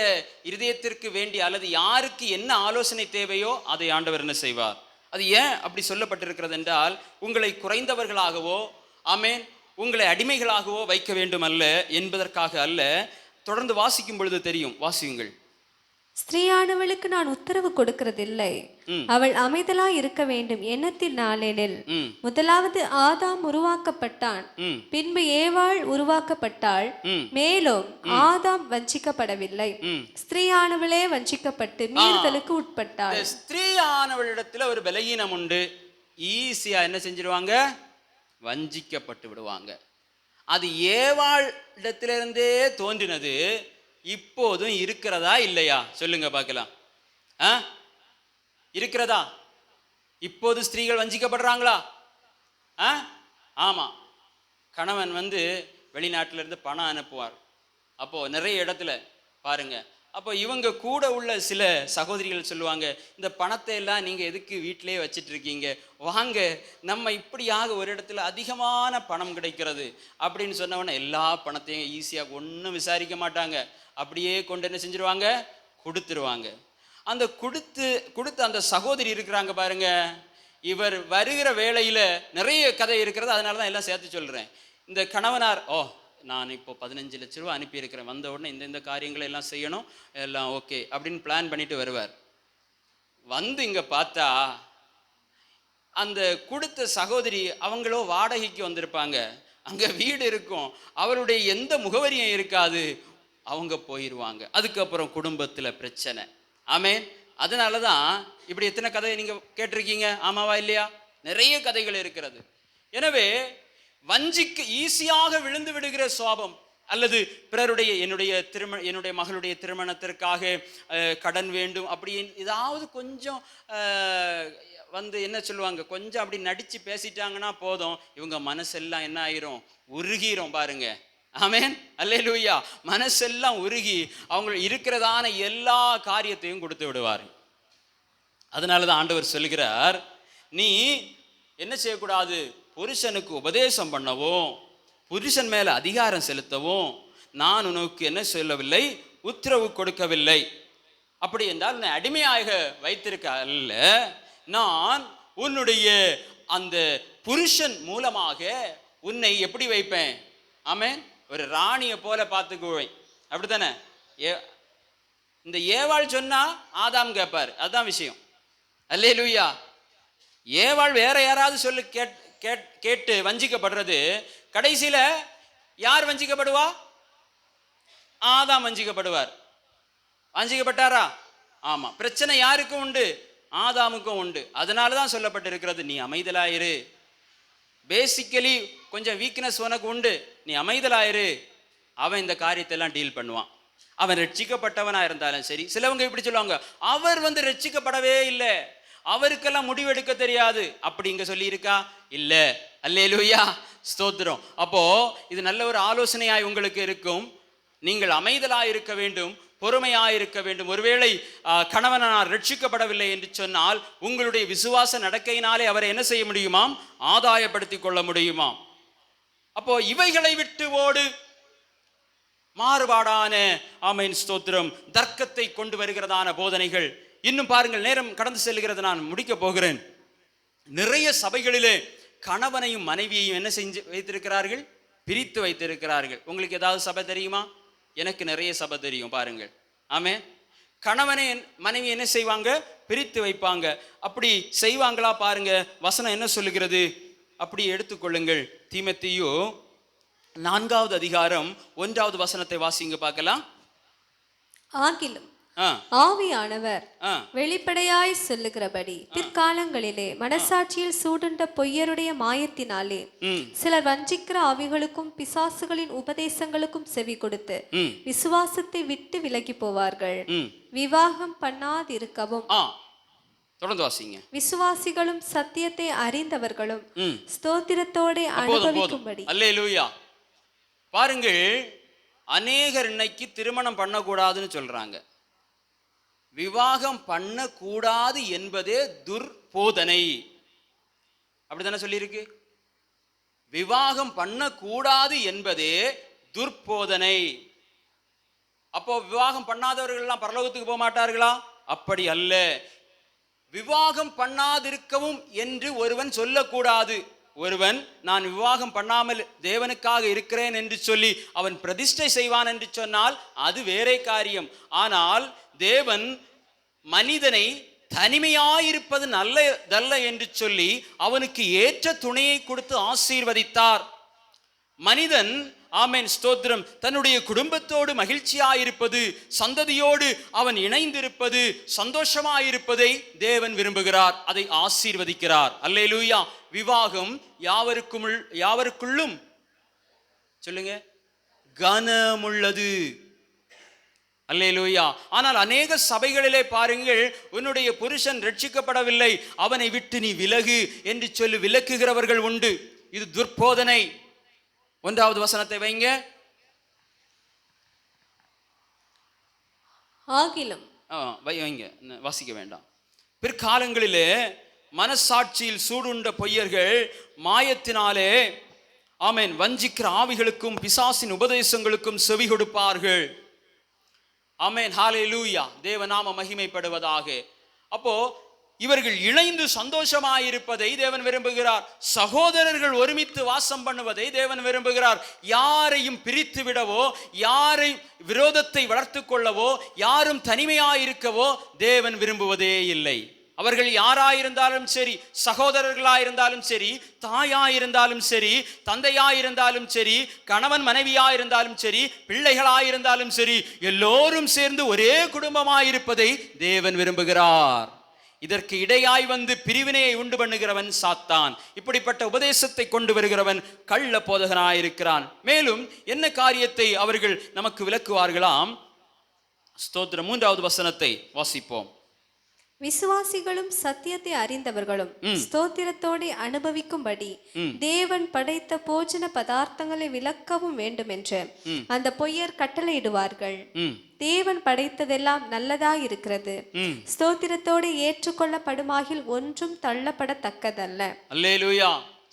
இருதயத்திற்கு வேண்டி அல்லது யாருக்கு என்ன ஆலோசனை தேவையோ அதை ஆண்டவர் என்ன செய்வார். அது ஏன் அப்படி சொல்லப்பட்டிருக்கிறது என்றால், உங்களை குறைந்தவர்களாகவோ ஆமென் உங்களை அடிமைகளாகவோ வைக்க வேண்டும் அல்ல என்பதற்காக அல்ல. தொடர்ந்து வாசிக்கும் பொழுது தெரியும். வாசியுங்கள். ஸ்திரீயானவளுக்கு நான் உத்தரவு கொடுக்கிறதில்லை, அவள் அமைதலா இருக்க வேண்டும். எண்ணத்தில் நாளெனில் முதலாவது ஆதாம் உருவாக்கப்பட்டான், பின்பு ஏவாள் உருவாக்கப்பட்டாள். மேலும் ஆதாம் வஞ்சிக்கப்படவில்லை, ஸ்திரீயானவளே வஞ்சிக்கப்பட்டு மீறுதலுக்கு உட்பட்டாள். ஸ்திரீயானவளிடத்துல ஒரு பலகீனம் உண்டு. ஈஸியா என்ன செஞ்சிருவாங்க? வஞ்சிக்கப்பட்டு விடுவாங்க. அது ஏவாள் இடத்திலிருந்தே தோன்றினது, இப்போதும் இருக்கிறதா இல்லையா சொல்லுங்க பார்க்கலாம். இருக்கிறதா? இப்போது ஸ்திரீகள் வஞ்சிக்கப்படுறாங்களா? ஆமாம். கணவன் வெளிநாட்டிலேருந்து பணம் அனுப்புவார். அப்போது நிறைய இடத்துல பாருங்க, அப்போ இவங்க கூட உள்ள சில சகோதரிகள் சொல்லுவாங்க, இந்த பணத்தை எல்லாம் நீங்கள் எதுக்கு வீட்டிலே வச்சிட்டு இருக்கீங்க, வாங்க நம்ம இப்படியாக ஒரு இடத்துல அதிகமான பணம் கிடைக்கிறது அப்படின்னு சொன்னவொன்னே எல்லா பணத்தையும் ஈஸியாக ஒன்றும் விசாரிக்க மாட்டாங்க, அப்படியே கொண்டு என்ன செஞ்சிருவாங்க, கொடுத்துருவாங்க. அந்த கொடுத்த அந்த சகோதரி இருக்கிறாங்க பாருங்க, இவர் வருகிற வேளையில் நிறைய கதை இருக்கிறது, அதனால தான் எல்லாம் சேர்த்து சொல்கிறேன். இந்த கணவனார், நான் இப்போ 15 லட்ச ரூபா அனுப்பியிருக்கிறேன், வந்த உடனே இந்த காரியங்களை எல்லாம் செய்யணும், எல்லாம் ஓகே அப்படின்னு பிளான் பண்ணிட்டு வருவார். இங்கே பார்த்தா அந்த கொடுத்த சகோதரி அவங்களோ வாடகைக்கு வந்திருப்பாங்க, அங்கே வீடு இருக்கும், அவருடைய எந்த முகவரியும் இருக்காது, அவங்க போயிடுவாங்க. அதுக்கப்புறம் குடும்பத்தில் பிரச்சனை. ஆமேன். அதனால தான் இப்படி எத்தனை கதையை நீங்கள் கேட்டிருக்கீங்க, ஆமாவா இல்லையா? நிறைய கதைகள் இருக்கிறது. எனவே வஞ்சிக்கு ஈஸியாக விழுந்து விடுகிற சுவாபம், அல்லது பிறருடைய என்னுடைய மகளுடைய திருமணத்திற்காக கடன் வேண்டும் அப்படி ஏதாவது கொஞ்சம் என்ன சொல்லுவாங்க, கொஞ்சம் அப்படி நடித்து பேசிட்டாங்கன்னா போதும், இவங்க மனசெல்லாம் என்ன ஆயிரும், உருகிரும் பாருங்க. ஆமேன், அல்லேலூயா. மனசெல்லாம் உருகி அவங்க இருக்கிறதான எல்லா காரியத்தையும் கொடுத்து விடுவார். அதனால தான் ஆண்டவர் சொல்கிறார், நீ என்ன செய்யக்கூடாது, புருஷனுக்கு உபதேசம் பண்ணவும் புருஷன் மேல அதிகாரம் செலுத்தவும் நான் உனக்கு என்ன சொல்லவில்லை, உத்தரவு கொடுக்கவில்லை. அப்படி என்றால் உன்னை அடிமையாக வைத்திருக்க அல்ல, நான் உன்னுடைய அந்த புருஷன் மூலமாக உன்னை எப்படி வைப்பேன், ஆமேன், ஒரு ராணியை போல பார்த்துக்குவேன். அப்படித்தானே? இந்த ஏவாள் சொன்னா ஆதாம் கேட்பார், அதுதான் விஷயம். அல்லேலூயா. ஏவாள் வேற யாராவது சொல்லி கேட்டு வஞ்சிக்கப்படுறது, கடைசியில யார் வஞ்சிக்கப்படுவா? ஆதாம் வஞ்சிக்கப்படுவார். வஞ்சிக்கப்பட்டாரா? ஆமா. பிரச்சனை யாருக்கும் உண்டு, ஆதாமுக்கும் உண்டு. அதனாலதான் சொல்லப்பட்டிருக்கிறது, நீ அமைதலாயிரு. பேசிக்கலி கொஞ்சம் வீக்னஸ் உனக்கு உண்டு, நீ அமைதலாயிரு. அவன் இந்த காரியத்தை எல்லாம் டீல் பண்ணுவான். அவன் ரட்சிக்கப்பட்டவனா இருந்தாலும் சரி. சிலவங்க இப்படி சொல்லுவாங்க, அவர் ரட்சிக்கப்படவே இல்லை, அவருக்கெல்லாம் முடிவெடுக்க தெரியாது, அப்படி இங்க சொல்லி இருக்கா? இல்ல. அல்லேலூயா, ஸ்தோத்திரம். அப்போ இது நல்ல ஒரு ஆலோசனையாய் உங்களுக்கு இருக்கும். நீங்கள் அமைதலாய் இருக்க வேண்டும், பொறுமையாய் இருக்க வேண்டும். ஒருவேளை கணவனார் ரட்சிக்கப்படவில்லை என்று சொன்னால் உங்களுடைய விசுவாச நடக்கையினாலே அவரை என்ன செய்ய முடியுமாம், ஆதாயப்படுத்திக் கொள்ள முடியுமாம். அப்போ இவைகளை விட்டு ஓடு. மாறுபாடான, ஆமென் ஸ்தோத்திரம், தர்க்கத்தை கொண்டு வருகிறதான போதனைகள். இன்னும் பாருங்கள், நேரம் கடந்து செல்கிறது, நான் முடிக்க போகிறேன். நிறைய சபைகளிலே கணவனையும் மனைவியையும் என்ன செஞ்சு வைத்திருக்கிறார்கள், பிரித்து வைத்திருக்கிறார்கள். உங்களுக்கு ஏதாவது சபை தெரியுமா? எனக்கு நிறைய சபை தெரியும் பாருங்கள். ஆமே, கணவனை மனைவி என்ன செய்வாங்க, பிரித்து வைப்பாங்க. அப்படி செய்வாங்களா பாருங்க, வசனம் என்ன சொல்லுகிறது, அப்படி எடுத்துக்கொள்ளுங்கள். தீமோத்தேயு 4வது அதிகாரம் 1வது வசனத்தை வாசிங்க பார்க்கலாம். ஆகிலும் ஆவியானவர் வெளிப்படையாய் சொல்லுகிறபடி பிற்காலங்களிலே மனசாட்சியில் சூடுண்ட பொய்யருடைய மாயத்தினாலே சிலர் வஞ்சிக்கிற ஆவிகளுக்கும் பிசாசுகளின் உபதேசங்களுக்கும் செவி கொடுத்து விசுவாசத்தை விட்டு விலகி போவார்கள். விவாகம் பண்ணாதிருக்கவும் தொடர்ந்து வாசிங்க. விசுவாசிகளும் சத்தியத்தை அறிந்தவர்களும் ஸ்தோத்திரத்தோட அனுபவிக்கும்படி. அல்லேலூயா. பாருங்கள், அநேகர் இன்னைக்கு திருமணம் பண்ணக்கூடாதுன்னு சொல்றாங்க. விவாகம் பண்ணக்கூடாது என்பதே துர்போதனை. அப்படித்தானே சொல்லியிருக்கு. விவாகம் பண்ணக்கூடாது என்பதே துர்போதனை. அப்போ விவாகம் பண்ணாதவர்கள் எல்லாம் பரலோகத்துக்கு போக மாட்டார்களா? அப்படி அல்ல. விவாகம் பண்ணாதிருக்கவும் என்று ஒருவன் சொல்லக்கூடாது. ஒருவன் நான் விவாகம் பண்ணாமல் தேவனுக்காக இருக்கிறேன் என்று சொல்லி அவன் பிரதிஷ்டை செய்வான் என்று சொன்னால் அது வேறே காரியம். ஆனால் தேவன் மனிதனை தனிமையாயிருப்பது நல்லதல்ல என்று சொல்லி அவனுக்கு ஏற்ற துணையை கொடுத்து ஆசீர்வதித்தார். மனிதன், ஆமென் ஸ்தோத்திரம், தன்னுடைய குடும்பத்தோடு மகிழ்ச்சியாயிருப்பது, சந்ததியோடு அவன் இணைந்திருப்பது, சந்தோஷமாயிருப்பதை தேவன் விரும்புகிறார், அதை ஆசீர்வதிக்கிறார். அல்லேலூயா. விவாகம் யாவருக்குள்ளும் சொல்லுங்க கனமுள்ளது. அல்லேலூயா. ஆனால் அநேக சபைகளிலே பாருங்கள், உன்னுடைய புருஷன் ரட்சிக்கப்படவில்லை, அவனை விட்டு நீ விலகு என்று சொல்லி விலக்குகிறவர்கள் உண்டு. இது துர்போதனை. 1வது வசனத்தை வைங்க. ஆகிலும் வைங்க, வாசிக்க வேண்டாம். பிற்காலங்களிலே மனசாட்சியில் சூடுண்ட பொய்யர்கள் மாயத்தினாலே ஆமென் வஞ்சிக்கிற ஆவிகளுக்கும் பிசாசின் உபதேசங்களுக்கும் செவி கொடுப்பார்கள். ஆமென், ஹalleluya. தேவநாம மகிமைப்படுவதாக. அப்போ இவர்கள் இணைந்து சந்தோஷமாயிருப்பதை தேவன் விரும்புகிறார். சகோதரர்கள் ஒருமித்து வாசம் பண்ணுவதை தேவன் விரும்புகிறார். யாரையும் பிரித்து விடவோ, யாரை விரோதத்தை வளர்த்து கொள்ளவோ, யாரும் தனிமையாயிருக்கவோ தேவன் விரும்புவதே இல்லை. அவர்கள் யாராயிருந்தாலும் சரி, சகோதரர்களாயிருந்தாலும் சரி, தாயாயிருந்தாலும் சரி, தந்தையாயிருந்தாலும் சரி, கணவன் மனைவியாயிருந்தாலும் சரி, பிள்ளைகளாயிருந்தாலும் சரி, எல்லோரும் சேர்ந்து ஒரே குடும்பமாயிருப்பதை தேவன் விரும்புகிறார். இதற்கு இடையாய் வந்து பிரிவினையை உண்டு பண்ணுகிறவன் சாத்தான். இப்படிப்பட்ட உபதேசத்தை கொண்டு வருகிறவன் கள்ள போதகனாயிருக்கிறான். மேலும் என்ன காரியத்தை அவர்கள் நமக்கு விளக்குவார்களாம்? ஸ்தோத்திரம். 3வது வசனத்தை வாசிப்போம். விசுவாசிகளும் சத்தியத்தை அறிந்தவர்களும் ஸ்தோத்திரத்தோடு அனுபவிக்கும்படி தேவன் படைத்த போஜன பதார்த்தங்களை விலக்கவும் வேண்டும் என்று அந்த பொய்யர் கட்டளையிடுவார்கள். தேவன் படைத்ததெல்லாம் நல்லதாயிருக்கிறது, ஸ்தோத்திரத்தோடு ஏற்றுக்கொள்ளப்படுமாகில் ஒன்றும் தள்ளப்படத்தக்கதல்ல. அல்லேலூயா,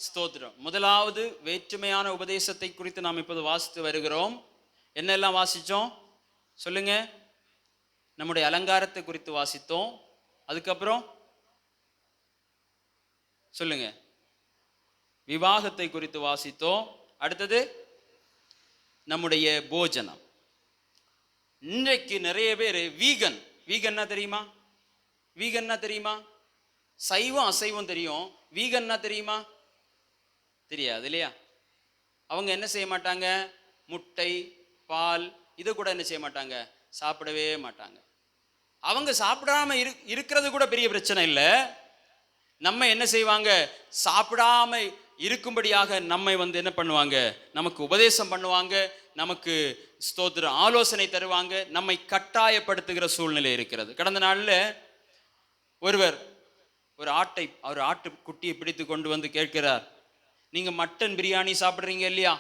ஸ்தோத்திரம். முதலாவது வேற்றுமையான உபதேசத்தை குறித்து நாம் இப்போது வாசித்து வருகிறோம். என்னெல்லாம் வாசிச்சோம் சொல்லுங்க? நம்முடைய அலங்காரத்தை குறித்து வாசித்தோம். அதுக்கப்புறம் சொல்லுங்க, விவாகத்தை குறித்து வாசித்தோம். அடுத்தது நம்முடைய போஜனம். இன்றைக்கு நிறைய பேர் வீகன்னா தெரியுமா? வீகன்னா தெரியுமா? சைவம் அசைவம் தெரியும், வீகன்னா தெரியுமா? தெரியாது இல்லையா? அவங்க என்ன செய்ய மாட்டாங்க? முட்டை, பால் இதை கூட என்ன செய்ய மாட்டாங்க? சாப்பிடவே மாட்டாங்க. அவங்க சாப்பிடாம இருக்கிறது கூட பெரிய பிரச்சனை இல்லை. நம்ம என்ன செய்வாங்க? சாப்பிடாம இருக்கும்படியாக நம்மை என்ன பண்ணுவாங்க? நமக்கு உபதேசம் பண்ணுவாங்க, நமக்கு ஸ்தோத்திர ஆலோசனை தருவாங்க, நம்மை கட்டாயப்படுத்துகிற சூழ்நிலை இருக்கிறது. கடந்த நாளில் ஒருவர் ஒரு ஆட்டுக்குட்டியை பிடித்து கொண்டு வந்து கேட்கிறார், நீங்க மட்டன் பிரியாணி சாப்பிட்றீங்க இல்லையா?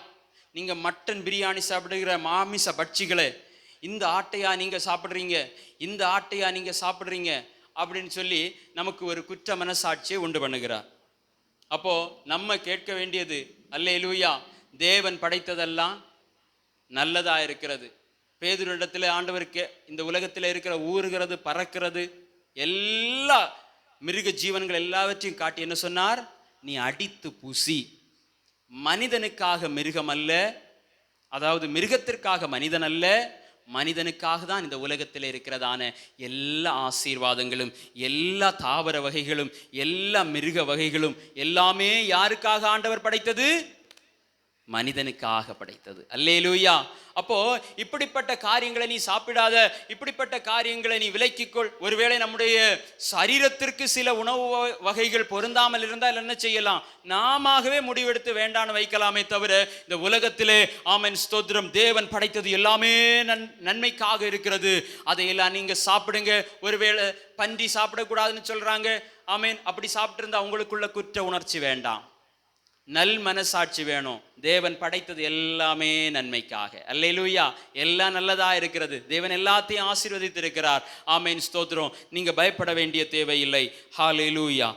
நீங்க மட்டன் பிரியாணி சாப்பிடுகிற மாமிச பட்சிகளே, இந்த ஆட்டையா நீங்க சாப்பிட்றீங்க, இந்த ஆட்டையா நீங்க சாப்பிட்றீங்க அப்படின்னு சொல்லி நமக்கு ஒரு குற்ற மனசாட்சியை உண்டு பண்ணுகிறார். அப்போ நம்ம கேட்க வேண்டியது, அல்லேலூயா, தேவன் படைத்ததெல்லாம் நல்லதா இருக்கிறது. பேதுருவிடத்தில் ஆண்டவருக்கு இந்த உலகத்தில் இருக்கிற ஊறுகிறது, பறக்கிறது, எல்லா மிருக ஜீவன்கள் எல்லாவற்றையும் காட்டி என்ன சொன்னார்? நீ அடித்து பூசி. மனிதனுக்காக மிருகம் அல்ல, அதாவது மிருகத்திற்காக மனிதன் அல்ல, மனிதனுக்காக தான் இந்த உலகத்தில் இருக்கிறதான எல்லா ஆசீர்வாதங்களும், எல்லா தாவர வகைகளும், எல்லா மிருக வகைகளும் எல்லாமே யாருக்காக ஆண்டவர் படைத்தது? மனிதனுக்காக படைத்தது. அல்லேலூயா. அப்போ இப்படிப்பட்ட காரியங்களை நீ சாப்பிடாத, இப்படிப்பட்ட காரியங்களை நீ விலக்கிக்கொள். ஒருவேளை நம்முடைய சரீரத்திற்கு சில உணவு வகைகள் பொருந்தாமல் இருந்தால் என்ன செய்யலாம்? நாமவே முடிவெடுத்து வேண்டான்னு வைக்கலாமே தவிர, இந்த உலகத்திலே ஆமென் ஸ்தோத்திரம், தேவன் படைத்தது எல்லாமே நன்மைக்காக இருக்கிறது, அதையெல்லாம் நீங்க சாப்பிடுங்க. ஒருவேளை பன்றி சாப்பிடக்கூடாதுன்னு சொல்றாங்க, ஆமென், அப்படி சாப்பிட்டு இருந்தா அவங்களுக்குள்ள குற்ற உணர்ச்சி வேண்டாம், நல் மனசாட்சி வேணும். தேவன் படைத்தது எல்லாமே நன்மைக்காக. அல்லேலூயா. எல்லாம் நல்லதா இருக்கிறது. தேவன் எல்லாத்தையும் ஆசீர்வதித்து இருக்கிறார். ஆமென் ஸ்தோத்திரம். நீங்க பயப்பட வேண்டிய தேவையில்லை. ஹல்லேலூயா.